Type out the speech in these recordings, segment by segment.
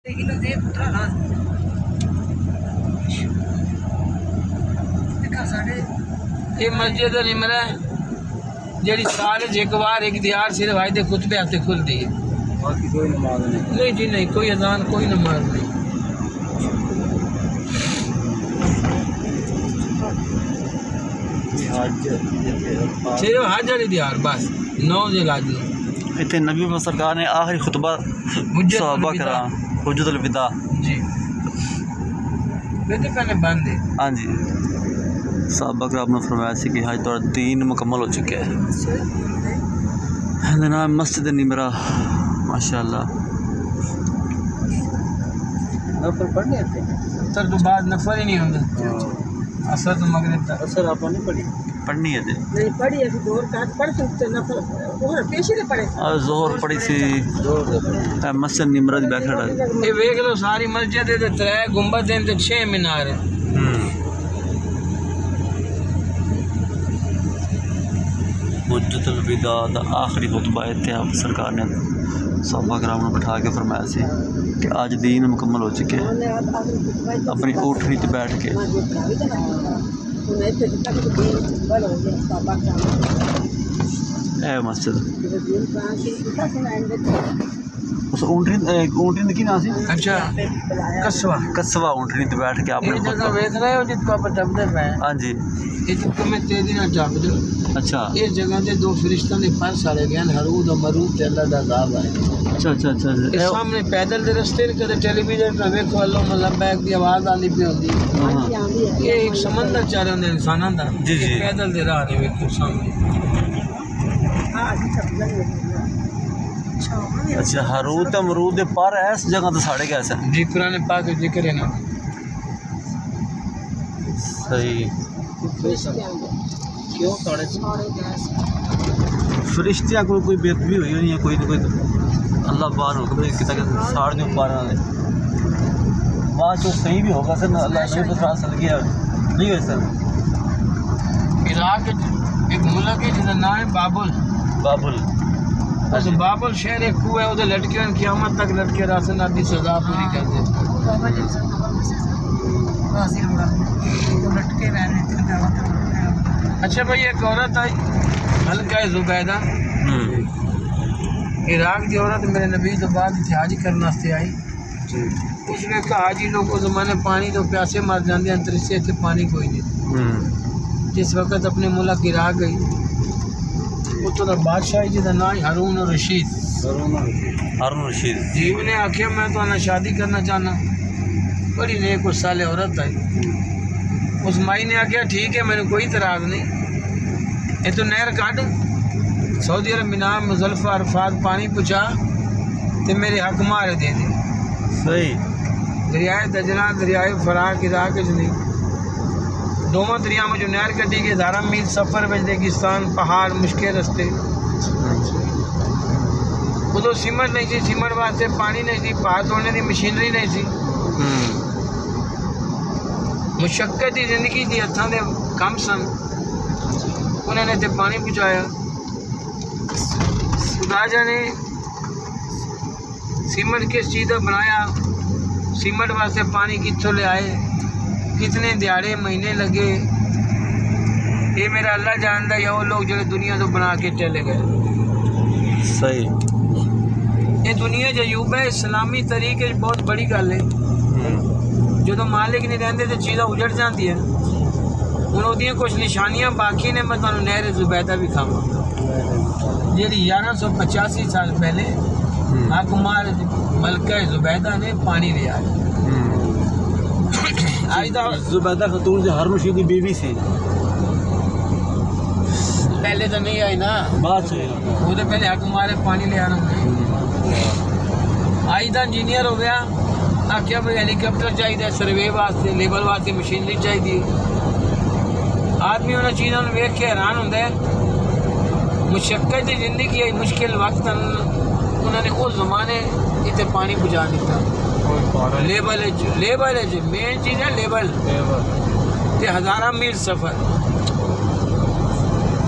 ये मस्जिद निमरा जी साल एक बार एक दिहाड़ सिर्फ आज के खुतबे हफ्ते खुलती है। कोई नमाज नहीं जी नहीं, कोई अजान कोई नमाज नहीं। सिर्फ हज वाली दिहाड़ बस 9 जिलहज इतने नबी सरकार ने आखिरी खुतबा सहाबा करा हुज्जतुल विदा जी पहले बंद है। हाँ जी, सहाबा कराम ने फरमाया सी कि हज तो दीन मुकम्मल हो चुका है। नाम मस्जिद निमरा माशाअल्लाह। नफल पढ़ने असर तो बाद नफल ही नहीं होता। असर तो मगरिब तक असर आप नहीं पढ़ी पढ़नी है नहीं पढ़ी है जोर का पढ़ सकते नफल जोहर पेशी दे पढ़े जोहर पढ़ी सी मस्जिद निमरा दी बैठा ये देख लो सारी मस्जिद दे 3 गुंबद हैं ते 6 मीनार हैं। हुज्जतुल विदा दा आखिरी खुतबा इत्थे आप सरकार ने सहाबा कराम ने बिठा के फरमाया सी कि आज दीन मुकम्मल हो चुके हैं। अपनी ऊँटनी ते बैठ के मस्जिद उस ऊँटनी की ना सी अच्छा कसवा कसवा ऊँटनी ते बैठ के आपने जगह देख रहे हो जिसको आप टपदे पे। हाँ जी, इसको मैं तेजी ना चाप दो। अच्छा इस जगह से 2 फरिश्तों ने पर सारे गए हरूद और मरूद के अल्लाह दा अज़ाब आए। अच्छा अच्छा अच्छा इस सामने पैदल दे रस्ते कदे टेलीविजन पे देखो अल्लाह मतलब बैग की आवाज़ आनी पई होंदी। ये एक समंदर चाह रहे होंदे इंसानां दा जी जी पैदल दे राह ने वेखो सामने। अच्छा हरूद अमरूद दे पर इस जगह तो साढ़े कैसे जी कुरान पाक में जिक्र है ना। सही क्यों साढ़े फरिश्तियाँ कोई बेदबी हुई नहीं है कोई तो अल्लाह बार हो गया कितना के साढ़ नहीं पा रहा है बात तो सही भी होगा सर अल्लाह नहीं बता सक गया नहीं है सर। इराक एक मुल्क है जिसका नाम है बाबुल। बाबुल उस बाबुल शहर एक कुआ है उधर लटके क़यामत तक लटके रासन आदि सजा पूरी कर दे। अच्छा भाई एक औरत आई हल्का जुबैदा इराक की औरत मेरे नबी तो बाद हाजी करने वास्ते आई। उसने कहा हाजी लोग उस जमाने पानी तो प्यासे मर जाते हैं तरीसे इतने पानी कोई नहीं। जिस वक्त अपने मुल्क इराक गई तो बादशाह जिसका नाम हारून रशीद जी उन्हें आखिया मैं तो ना शादी करना चाहना। बड़ी नेक उस साले औरत आई। उस माई ने आखिया ठीक है मैंने कोई इतराज़ नहीं। ये तो नहर काट सऊदी अरब मीना मुजल्फा अरफात पानी पहुँचा तो मेरे हक मारे दे दे। सही दरियाए दजना दरियाए फराक इराक नहीं दोनों दरिया में जो नहर कटी गई 1000 मील सफ़र में रेगिस्तान पहाड़ मुश्किल रस्ते। उधर सीमेंट नहीं थी, सीमेंट वास्ते पानी नहीं थी, पहाड़ तोड़ने की मशीनरी नहीं थी। मुशक्कत की जिंदगी थी हथा दे कम सन। उन्होंने तो पानी पहुँचाया। खुदा ने सीमेंट किस चीज़ का बनाया सीमेंट वास्ते पानी कितों ले आए कितने दिहाड़े महीने लगे ये मेरा अल्लाह जानता है। वो लोग जो दुनिया तो बना के चले गए। सही ये दुनिया जो यूब है इस्लामी तरीके बहुत बड़ी गल है। जो तो मालिक नहीं रहते तो चीज़ा उजड़ जाती है। उन्होंने कुछ निशानियां बाकी ने मैं तुम्हें नहर जुबैदा भी खावा जी 1185 साल पहले हकमार मलका जुबैदा ने पानी लिया। जुबैदा खतून जो हारून रशीद की बीवी थी पहले तो नहीं आई ना बात से वो तो पहले हक मारे पानी ले आना। आई तो इंजीनियर हो गया आख्या भाई हेलीकॉप्टर चाहिए सर्वे वास्ते लेबल वास्ते मशीनरी चाहिए। आदमी उन्होंने चीज़ों को वेख के हैरान होंगे। मुशक्कत की जिंदगी आई मुश्किल वक्त उन्होंने उस जमाने इतने पानी पहुँचा दिता। लेबल है मेन चीज़ है लेबल ते 1000 मील सफ़र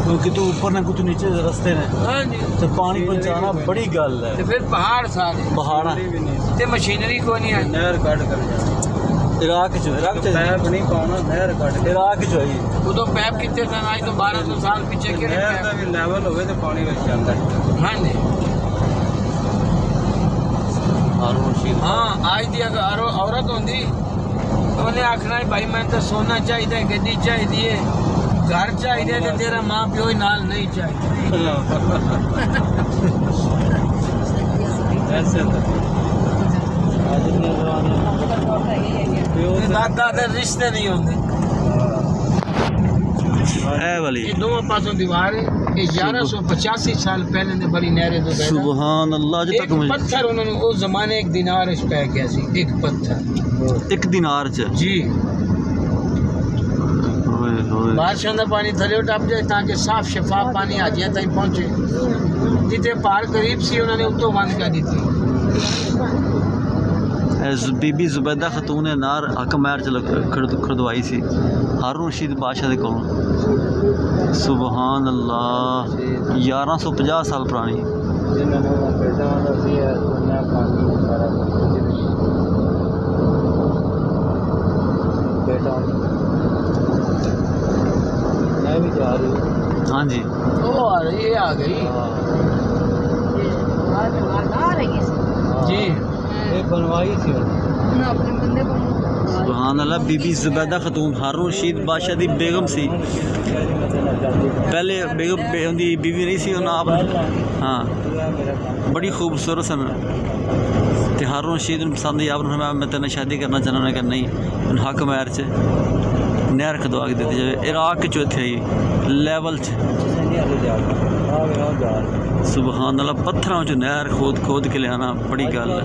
क्योंकि तू ऊपर ने कुछ नीचे रस्ते ने हाँ जी तो पानी पहुंचाना बड़ी गल है। ते फिर पहाड़ सारे पहाड़ा ते मशीनरी को नहीं है नहर कट कर इराक च पैप नहीं पाना नहर कट इराक च होई उदो पैप कितने सन आज तो 1200 साल पीछे के नहर का भी लेवल होवे तो पानी ਵਿੱਚ ਜਾਂਦਾ हाँ जी हारून रशीद हाँ आज दी अगर औरत होंगी उन्हें आखना है भाई मैं तो सोना चाहिए गड्डी चाहिए घर चाहिए तो तेरा माँ प्यो ही नाल नहीं चाहिए ऐसे दादा रिश्ते नहीं होंगे ए वाली ये दोनों पासों दीवार है ये 1185 साल पहले ने बड़ी नहरे तो पैदा सुभान अल्लाह अज एक तक मुझे पत्थर उन्होंने उस जमाने एक दिनार इस पै गया सी एक पत्थर एक दिनार च जी होए होए बारिशों का पानी थले टप जाए ताकि साफ शफाफ पानी आ जाए तक पहुंचे जितने पहाड़ करीब सी उन्होंने उतो बंद कर दी थी बीबी जुबैदा खतून ने नार हकमैर च खड़दवाई सी हारून रशीद बादशाह दे कोलों सुभान अल्लाह 1150 साल पुरानी हाँ जी ओ आ रही ये आ गई जी बनवाई थी सुभान अल्लाह बीबी जुबैदा खतून हारून रशीद बादशाह दी बेगम सी पहले बेगम उनकी बीवी नहीं सी उन्हें आप हाँ बड़ी खूबसूरत सन ते हारून रशीद पसंद ही आपने मैं तेने शादी करना चाहना उन्हें कहा नहीं हक मैर च नहर खदवा के देती जाए इराक च इत्थे ही लेवल च सुभान अल्लाह पत्थरों च नहर खोद खोद के लियाना बड़ी गल है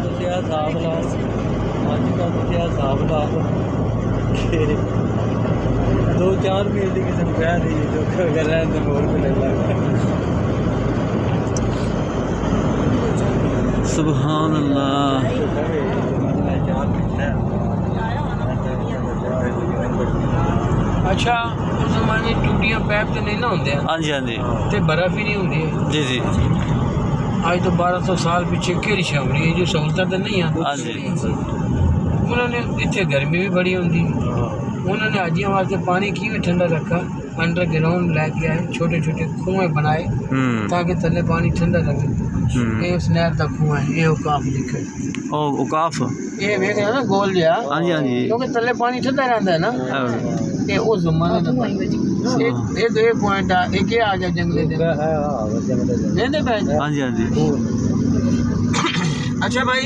2-4 मील की किस्म कह रही है जो कर रहे हैं मोर को लगा सुभान अल्लाह अच्छा उस जमाने टूटियां पैप तो नहीं ना होंगे हाँ जी हाँ जी ते बर्फ ही नहीं होंगी जी जी आज तो 1200 साल पीछे केड़ी छावनी है जो सहूलत तो नहीं है हाँ जी उन्होंने इतने गर्मी भी बड़ी होंगी उन्होंने हाजियों वास्ते पानी की ठंडा रखा अंडरग्राउंड लेके आए छोटे छोटे कुएं बनाए ताकि थले पानी ठंडा लगे ये उस नहर का कुआं है ये औकाफ लिखे ओ औकाफ ये वेख ना गोल जिहा हाँ जी हाँ जी क्योंकि थले पानी ठंडा रहता है ना ये उस जमाने का एक पॉइंट आ एक आ गया जंगले दे हाँ जी हाँ जी अच्छा भाई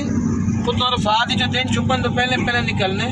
पुत्र फाद जो दिन छुपन तो पहले निकलने